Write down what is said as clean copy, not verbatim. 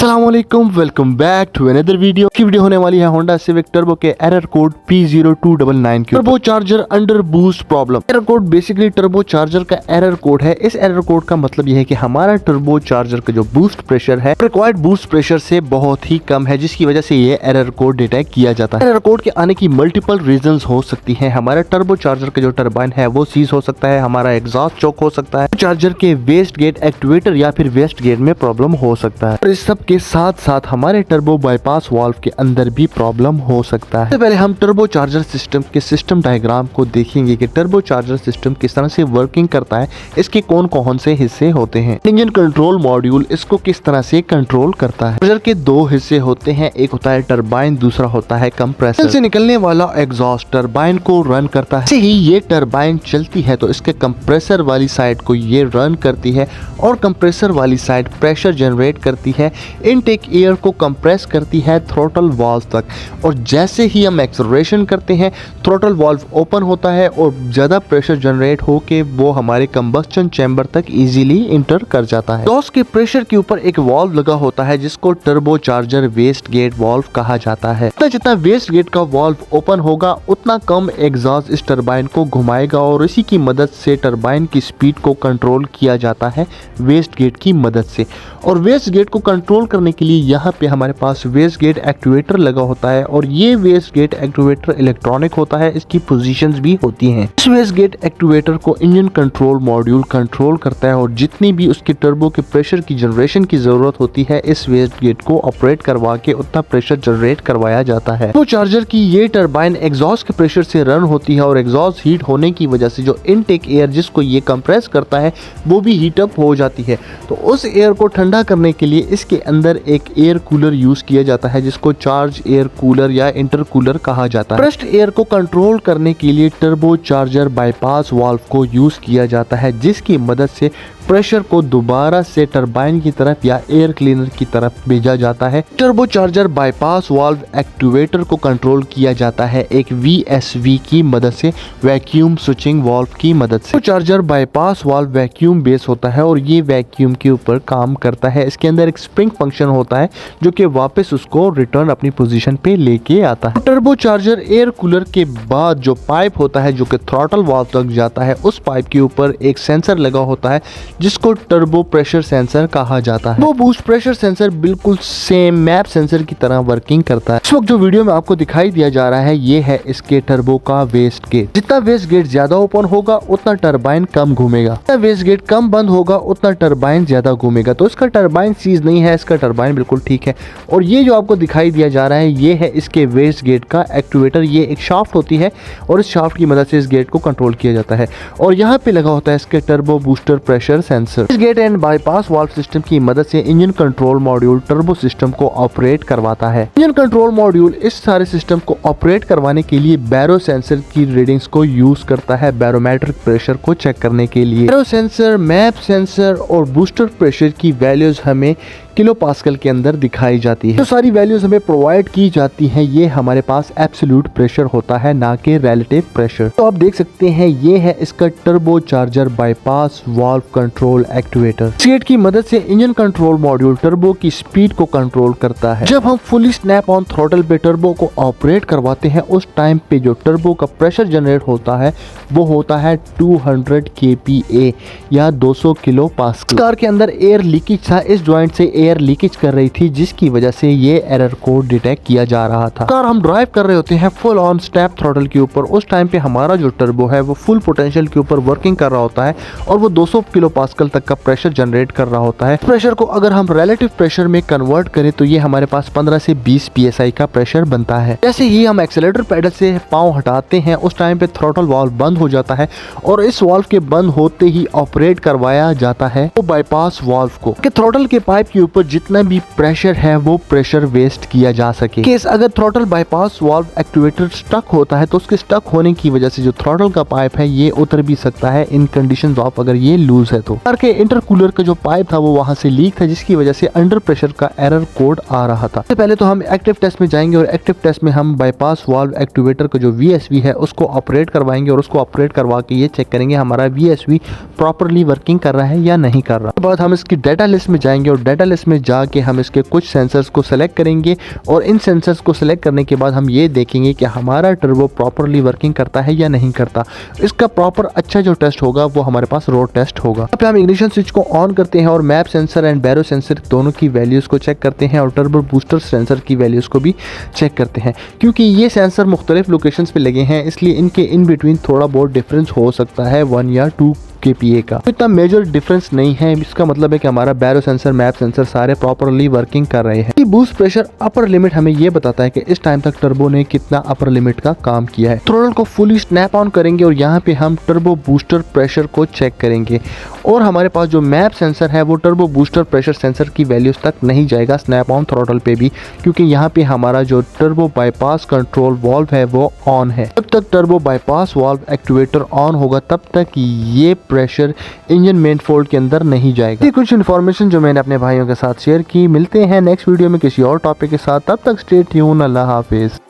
अस्सलामुअलैकुम, welcome back to another video की video होने वाली है होंडा सिविक टर्बो के एरर कोड P0299 की turbocharger under boost problem. Error code basically turbocharger का एरर कोड है। इस एरर कोड का मतलब यह है कि हमारा टर्बो चार्जर का जो बूस्ट प्रेशर है रिक्वायर्ड बूस्ट प्रेशर से बहुत ही कम है, जिसकी वजह से ये एरर कोड डिटेक्ट किया जाता है। एरर कोड के आने की मल्टीपल रीजंस हो सकती है। हमारा टर्बो चार्जर का जो टर्बाइन है वो सीज हो सकता है, हमारा एग्जॉस्ट चोक हो सकता है, चार्जर के वेस्ट गेट एक्टिवेटर या फिर वेस्ट गेट में प्रॉब्लम हो सकता है। और इस सब के साथ साथ हमारे टर्बो बाईपास वाल्व के अंदर भी प्रॉब्लम हो सकता है। सबसे पहले हम टर्बो चार्जर सिस्टम के सिस्टम डायग्राम को देखेंगे कि टर्बो चार्जर सिस्टम किस तरह से वर्किंग करता है, इसके कौन कौन से हिस्से होते हैं। इंजन कंट्रोल मॉड्यूल इसको किस तरह से कंट्रोल करता है। चार्जर के दो हिस्से होते हैं, एक होता है टरबाइन, दूसरा होता है कंप्रेसर। से निकलने वाला एग्जॉस्ट टरबाइन को रन करता है। ही ये टरबाइन चलती है तो इसके कंप्रेसर वाली साइड को ये रन करती है और कंप्रेसर वाली साइड प्रेशर जनरेट करती है, इनटेक एयर को कंप्रेस करती है थ्रोटल वाल्व तक। और जैसे ही हम एक्सेलरेशन करते हैं थ्रोटल वाल्व ओपन होता है और ज्यादा प्रेशर जनरेट होके वो हमारे कंबस्टन चैम्बर तक इजीली इंटर कर जाता है। एग्जॉस्ट के प्रेशर के ऊपर एक वाल्व लगा होता है जिसको turbocharger waste gate valve कहा जाता है। जितना वेस्ट गेट का वाल्व ओपन होगा उतना कम एग्जॉस्ट इस टरबाइन को घुमाएगा और इसी की मदद से टरबाइन की स्पीड को कंट्रोल किया जाता है वेस्ट गेट की मदद से। और वेस्ट गेट को कंट्रोल करने के लिए यहाँ पे हमारे पास वेस्ट गेट एक्टिवेटर लगा होता है और ये वेस्ट गेट एक्टिवेटर इलेक्ट्रॉनिक होता है, इसकी पोजीशंस भी होती हैं। इस वेस्ट गेट एक्टिवेटर को इंजन कंट्रोल मॉड्यूल कंट्रोल करता है और जितनी भी उसके टर्बो के प्रेशर की जनरेशन की जरूरत होती है इस वेस्ट गेट को ऑपरेट करवा के उतना प्रेशर जनरेट करवाया जाता है। तो चार्जर की ये टरबाइन एग्जॉस्ट के प्रेशर से रन होती है और एग्जॉस्ट हीट होने की वजह से जो इनटेक एयर जिसको ये कंप्रेस करता है वो भी हीट अप हो जाती है। तो उस एयर को ठंडा करने के लिए इसके अंदर एक एयर कूलर यूज किया जाता है जिसको चार्ज एयर कूलर या इंटरकूलर कहा जाता है। प्रेस्ड एयर को कंट्रोल करने के लिए टर्बो चार्जर बाईपास वाल्व को यूज किया जाता है जिसकी मदद से प्रेशर को दोबारा से टरबाइन की तरफ या एयर क्लीनर की तरफ भेजा जाता है। Turbo charger bypass valve activator को कंट्रोल किया जाता है एक VSV की मदद से, वैक्यूम स्विचिंग वाल्व की मदद से। Charger bypass valve vacuum base होता है और ये वैक्यूम के ऊपर काम करता है। इसके अंदर एक स्प्रिंग फंक्शन होता है जो कि वापस उसको रिटर्न अपनी पोजीशन पे लेके आता है। टर्बो चार्जर एयर कूलर के बाद जो पाइप होता है जो कि थ्रॉटल वाल्व तक जाता है, उस पाइप के ऊपर एक सेंसर लगा होता है जिसको टर्बो प्रेशर सेंसर कहा जाता है। वो बूस्ट प्रेशर सेंसर बिल्कुल सेम मैप सेंसर की तरह वर्किंग करता है। इस वक्त जो वीडियो में आपको दिखाई दिया जा रहा है ये है इसके टर्बो का वेस्ट गेट। जितना वेस्ट गेट ज्यादा ओपन होगा उतना टरबाइन कम घूमेगा, जितना वेस्ट गेट कम बंद होगा उतना टरबाइन ज्यादा घूमेगा। तो इसका टरबाइन सीज नहीं है, इसका टरबाइन बिल्कुल ठीक है। और ये जो आपको दिखाई दिया जा रहा है ये है इसके वेस्ट गेट का एक्टिवेटर। ये एक शाफ्ट होती है और इस शाफ्ट की मदद से इस गेट को कंट्रोल किया जाता है। और यहाँ पे लगा होता है इसके टर्बो बूस्टर प्रेशर सेंसर। इस gate and bypass valve system की मदद से engine control module turbo system को ऑपरेट करवाता है। इंजन कंट्रोल मॉड्यूल इस सारे सिस्टम को ऑपरेट करवाने के लिए बैरो सेंसर की रीडिंग्स को यूज करता है बैरोमेट्रिक प्रेशर को चेक करने के लिए। बैरो सेंसर, मैप सेंसर और बूस्टर प्रेशर की वैल्यूज हमें किलो पास्कल के अंदर दिखाई जाती है। जो सारी वैल्यूज हमें प्रोवाइड की जाती हैं ये हमारे पास एब्सोल्यूट प्रेशर होता है, ना कि रिलेटिव प्रेशर। तो आप देख सकते हैं ये है इसका turbo charger bypass valve control activator. इस गेट की मदद से इंजन कंट्रोल मॉड्यूल टर्बो की स्पीड को कंट्रोल करता है। जब हम फुली स्नैप ऑन थ्रॉटल पे टर्बो को ऑपरेट करवाते हैं उस टाइम पे जो टर्बो का प्रेशर जनरेट होता है वो होता है 200 kPa या 200 किलो पास्कल। कार के अंदर एयर लीकेज था, इस जॉइंट से एयर लीकेज कर रही थी जिसकी वजह से ये एरर कोड डिटेक्ट किया जा रहा था। कार हम ड्राइव कर रहे होते हैं फुल ऑन स्टेप थ्रॉटल के ऊपर, उस टाइम पे हमारा जो टर्बो है वो फुल पोटेंशियल के ऊपर वर्किंग कर रहा होता है और वो 200 किलो पास्कल तक का प्रेशर जनरेट कर रहा होता है। प्रेशर को अगर हम रिलेटिव प्रेशर में कन्वर्ट करें तो ये हमारे पास 15 से 20 PSI का प्रेशर बनता है। जैसे ही हम एक्सेलेरेटर पैडल से पांव हटाते हैं उस टाइम पे थ्रॉटल वाल्व बंद हो जाता है और इस वाल्व के बंद होते ही ऑपरेट करवाया जाता है वो बाईपास वाल्व को कि थ्रॉटल के पाइप के ऊपर जितना भी प्रेशर है वो प्रेशर वेस्ट किया जा सके। केस अगर throttle bypass valve activator stuck होता है तो उसके स्टक होने की वजह से जो थ्रॉटल का पाइप है ये उतर भी सकता है इन कंडीशंस ऑफ अगर ये लूज है तो। कार के इंटरकूलर का जो पाइप था वो वहां से लीक था जिसकी वजह से अंडर प्रेशर का एरर कोड आ रहा था। सबसे पहले तो हम एक्टिव टेस्ट में जाएंगे और एक्टिव टेस्ट में हम बाईपास वाल्व एक्टिवेटर का जो VSV है उसको ऑपरेट करवाएंगे और उसको ऑपरेट करवा के ये चेक करेंगे हमारा VSV प्रॉपरली वर्किंग कर रहा है या नहीं कर रहा। बाद हम इसकी डाटा लिस्ट में जाएंगे और डाटा लिस्ट सेंसर्स में जाके हम इसके कुछ सेंसर्स को सेलेक्ट करेंगे और इन सेंसर्स को सेलेक्ट करने के बाद हम ये देखेंगे कि हमारा टर्बो प्रॉपरली वर्किंग करता है या नहीं करता। इसका प्रॉपर अच्छा जो टेस्ट होगा वो हमारे पास रोड टेस्ट होगा। अब हम इग्निशन स्विच को ऑन करते हैं और MAP sensor and baro sensor दोनों की वैल्यूज़ को चेक करते हैं और टर्बो बूस्टर सेंसर की वैल्यूज़ को भी चेक करते हैं। क्योंकि ये सेंसर मुख्तलिफ लोकेशंस पे लगे हैं इसलिए इनके इन बिटवीन थोड़ा बहुत डिफरेंस हो सकता है 1 या 2 kPa का। तो इतना मेजर डिफरेंस नहीं है। इसका मतलब है कि हमारा बैरो सेंसर मैप सेंसर सारे प्रॉपरली वर्किंग कर रहे हैं। बूस्ट प्रेशर अपर लिमिट हमें ये बताता है कि इस टाइम तक टर्बो ने कितना अपर लिमिट का काम किया है। थ्रोटल को फुली स्नैप ऑन करेंगे और यहाँ पे हम टर्बो बूस्टर प्रेशर को चेक करेंगे और हमारे पास जो मैप सेंसर है वो टर्बो बूस्टर प्रेशर सेंसर की वैल्यूज तक नहीं जाएगा स्नैप ऑन थ्रोटल पे भी, क्योंकि यहाँ पे हमारा जो टर्बो बाईपास कंट्रोल वाल्व है वो ऑन है। जब तक turbo bypass valve activator on होगा तब तक ये प्रेशर इंजन मेन फोल्ड के अंदर नहीं जाएगा। ये कुछ इन्फॉर्मेशन जो मैंने अपने भाइयों के साथ शेयर की। मिलते हैं नेक्स्ट वीडियो में किसी और टॉपिक के साथ, तब तक स्टे ट्यून। अल्लाह हाफिज।